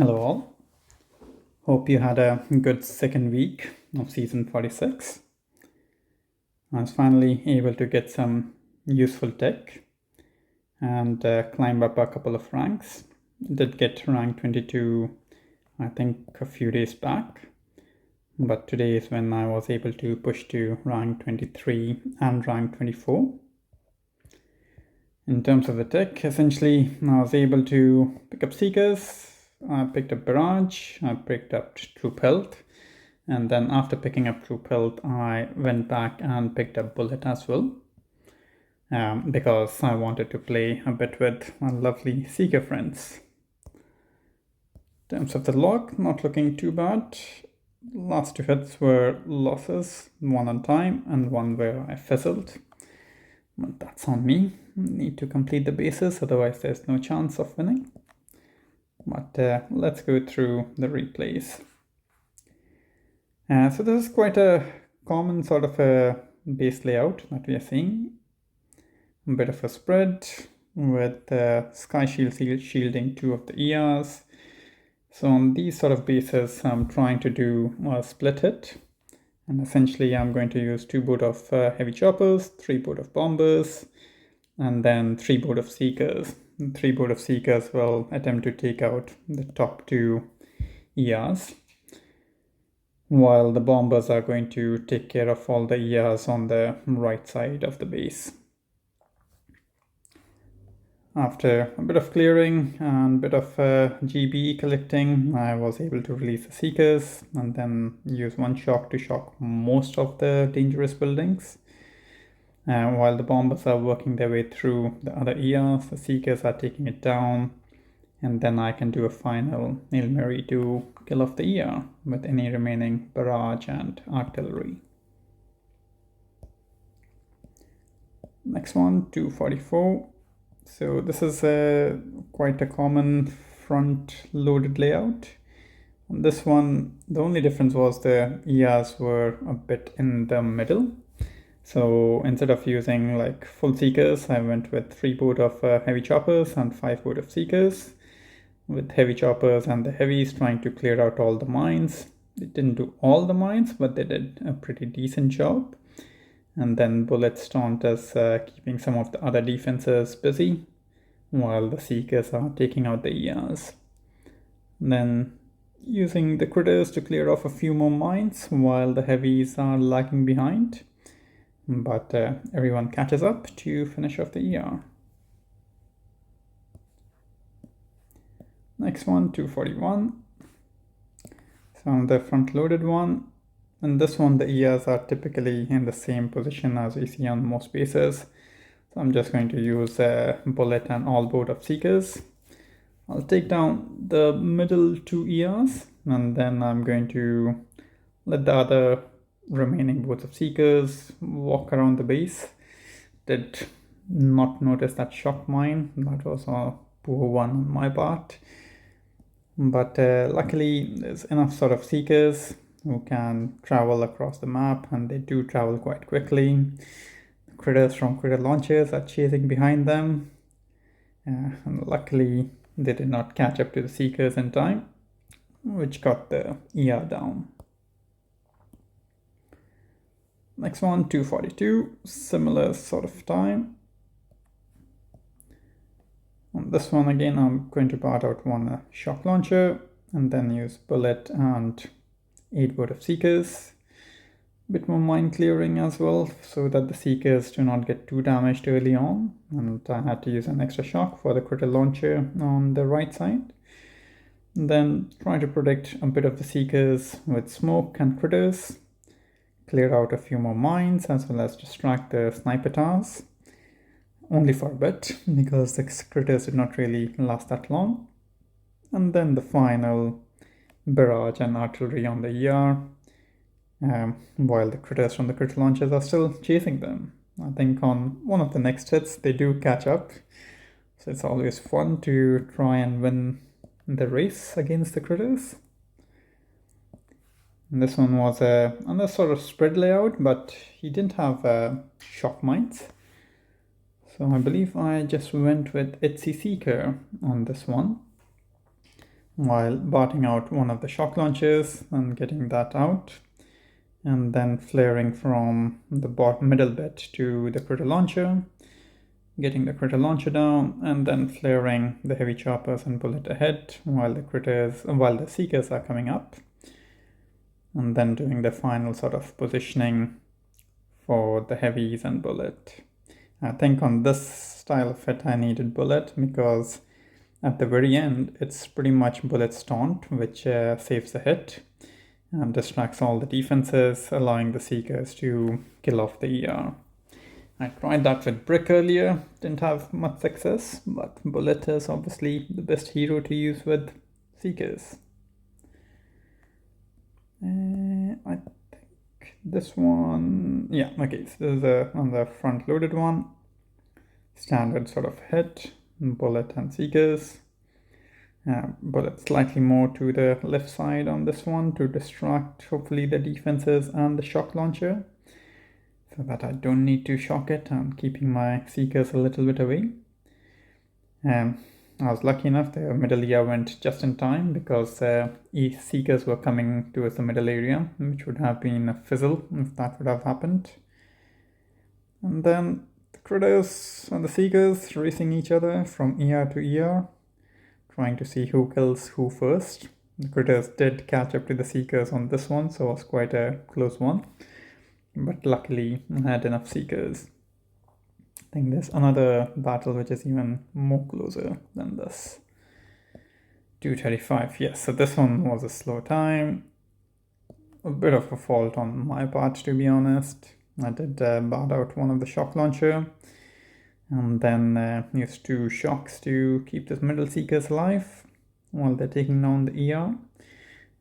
Hello all. Hope you had a good second week of season 46. I was finally able to get some useful tech and climb up a couple of ranks. Did get rank 22, I think, a few days back. But today is when I was able to push to rank 23 and rank 24. In terms of the tech, essentially, I was able to pick up Seekers. I picked up Barrage, I picked up Troop Health, and then after picking up Troop Health, I went back and picked up Bullet as well, because I wanted to play a bit with my lovely Seeker friends. In terms of the log, not looking too bad. Last two hits were losses, one on time and one where I fizzled. But that's on me. Need to complete the bases, otherwise there's no chance of winning. But let's go through the replays. So this is quite a common sort of a base layout that we are seeing. A bit of a spread with Sky Shield shielding two of the ERs. So on these sort of bases, I'm trying to do a split hit. And essentially, I'm going to use 2 board of heavy choppers, 3 board of bombers, and then 3 board of seekers. 3 board of seekers will attempt to take out the top 2 ERs, while the bombers are going to take care of all the ERs on the right side of the base. After a bit of clearing and a bit of GB collecting, I was able to release the seekers and then use 1 shock to shock most of the dangerous buildings. While the bombers are working their way through the other ERs, the seekers are taking it down, and then I can do a final Hail Mary to kill off the ER with any remaining barrage and artillery. Next one, 244. So this is quite a common front-loaded layout. On this one, the only difference was the ERs were a bit in the middle. So instead of using like full seekers, I went with 3 board of heavy choppers and 5 board of seekers, with heavy choppers and the heavies trying to clear out all the mines. They didn't do all the mines, but they did a pretty decent job. And then bullets taunt us, keeping some of the other defenses busy, while the seekers are taking out the ERs. And then using the critters to clear off a few more mines, while the heavies are lagging behind. But everyone catches up to finish off the ER. Next one, 241. So the front-loaded one. And this one, the ERs are typically in the same position as we see on most bases. So I'm just going to use a bullet and all board of seekers. I'll take down the middle 2 ERs, and then I'm going to let the other remaining boards of seekers walk around the base. Did not notice that shock mine. That was a poor one on my part. But luckily, there's enough sort of seekers who can travel across the map, and they do travel quite quickly. The critters from critter launchers are chasing behind them, and luckily they did not catch up to the seekers in time, which got the ER down. Next one, 242, similar sort of time. On this one again, I'm going to part out 1 shock launcher and then use bullet and 8 board of seekers. A bit more mine clearing as well, so that the seekers do not get too damaged early on. And I had to use an extra shock for the critter launcher on the right side. And then try to protect a bit of the seekers with smoke and critters. Clear out a few more mines as well as distract the sniper towers. Only for a bit, because the critters did not really last that long. And then the final barrage and artillery on the ER, while the critters from the critter launchers are still chasing them. I think on one of the next hits, they do catch up. So it's always fun to try and win the race against the critters. And this one was another sort of spread layout, but he didn't have shock mines. So I believe I just went with Etsy Seeker on this one. while barting out one of the shock launchers and getting that out, and then flaring from the middle bit to the critter launcher, getting the critter launcher down, and then flaring the heavy choppers and bullet ahead while the seekers are coming up, and then doing the final sort of positioning for the heavies and bullet. I think on this style of hit I needed bullet because at the very end it's pretty much bullet taunt, which saves the hit and distracts all the defenses, allowing the seekers to kill off the ER. I tried that with brick earlier, didn't have much success, but bullet is obviously the best hero to use with seekers. I think this one, yeah, okay, so this is on the front loaded one, standard sort of hit, bullet and seekers. Bullet slightly more to the left side on this one to distract hopefully the defenses and the shock launcher, so that I don't need to shock it. I'm keeping my seekers a little bit away. I was lucky enough the middle ER went just in time because seekers were coming towards the middle area, which would have been a fizzle if that would have happened. And then the critters and the seekers racing each other from ER to ER, trying to see who kills who first. The critters did catch up to the seekers on this one, so it was quite a close one. But luckily I had enough seekers. I think there's another battle which is even more closer than this. 235, yes, so this one was a slow time. A bit of a fault on my part, to be honest. I did bat out one of the shock launcher and then used 2 shocks to keep the middle seekers alive while they're taking down the ER.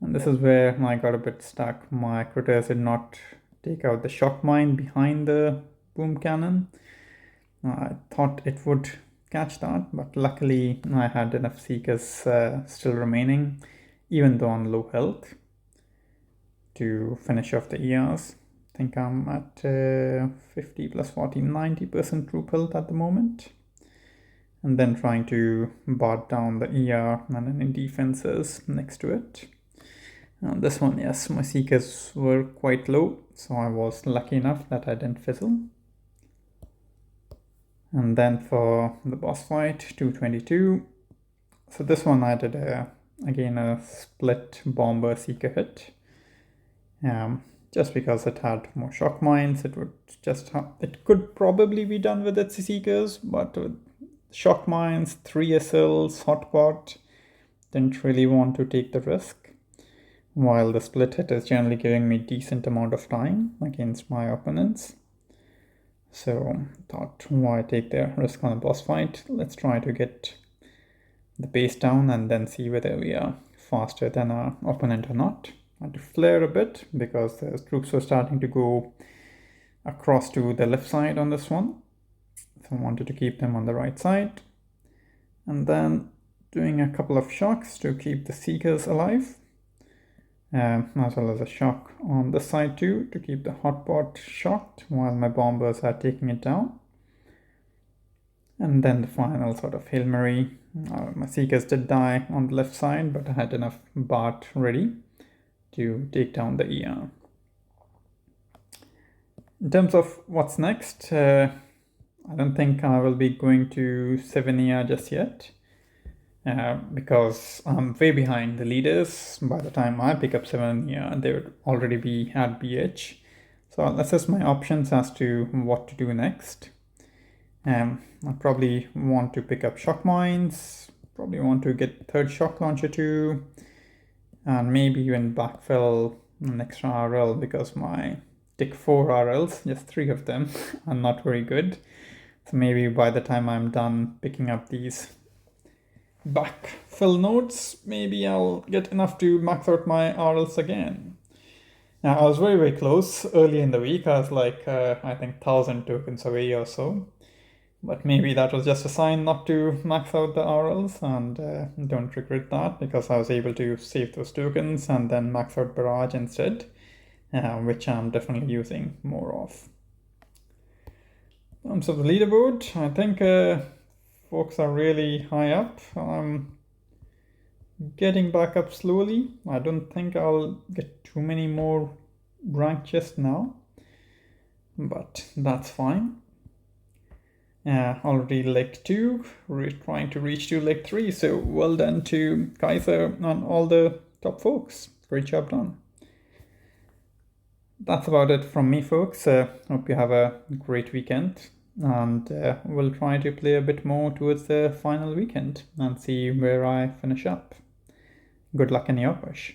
And this is where I got a bit stuck. My critters did not take out the shock mine behind the boom cannon. I thought it would catch that, but luckily I had enough seekers still remaining, even though on low health, to finish off the ERs. I think I'm at 50 plus 40, 90% troop health at the moment. And then trying to bat down the ER and any defenses next to it. And this one, yes, my seekers were quite low, so I was lucky enough that I didn't fizzle. And then for the boss fight, 222. So this one I did again a split bomber seeker hit. Just because it had more shock mines, it could probably be done with its seekers, but with shock mines, 3 SLs, hotpot, didn't really want to take the risk. While the split hit is generally giving me decent amount of time against my opponents. So thought, why take the risk on a boss fight? Let's try to get the pace down and then see whether we are faster than our opponent or not. I had to flare a bit because the troops were starting to go across to the left side on this one. So I wanted to keep them on the right side. And then doing a couple of shocks to keep the seekers alive. As well as a shock on this side too, to keep the hotpot shocked while my bombers are taking it down. And then the final sort of Hail Mary. My seekers did die on the left side, but I had enough BART ready to take down the ER. In terms of what's next, I don't think I will be going to 7 ER just yet. Because I'm way behind the leaders. By the time I pick up 7, they would already be at BH. So I'll assess my options as to what to do next. I probably want to pick up shock mines, probably want to get 3rd shock launcher too, and maybe even backfill an extra RL because my tick 4 RLs, just 3 of them, are not very good. So maybe by the time I'm done picking up these backfill nodes, maybe I'll get enough to max out my RLs again. Now, I was very close early in the week. I was like, I think 1,000 tokens away or so. But maybe that was just a sign not to max out the RLs, and don't regret that because I was able to save those tokens and then max out Barrage instead, which I'm definitely using more of. In terms of the leaderboard, I think folks are really high up. getting back up slowly. I don't think I'll get too many more rank chests now, but that's fine. Already leg 2, we're trying to reach to leg 3, so well done to Kaiser and all the top folks. Great job done. That's about it from me, folks. Hope you have a great weekend, and we'll try to play a bit more towards the final weekend and see where I finish up. Good luck in your push.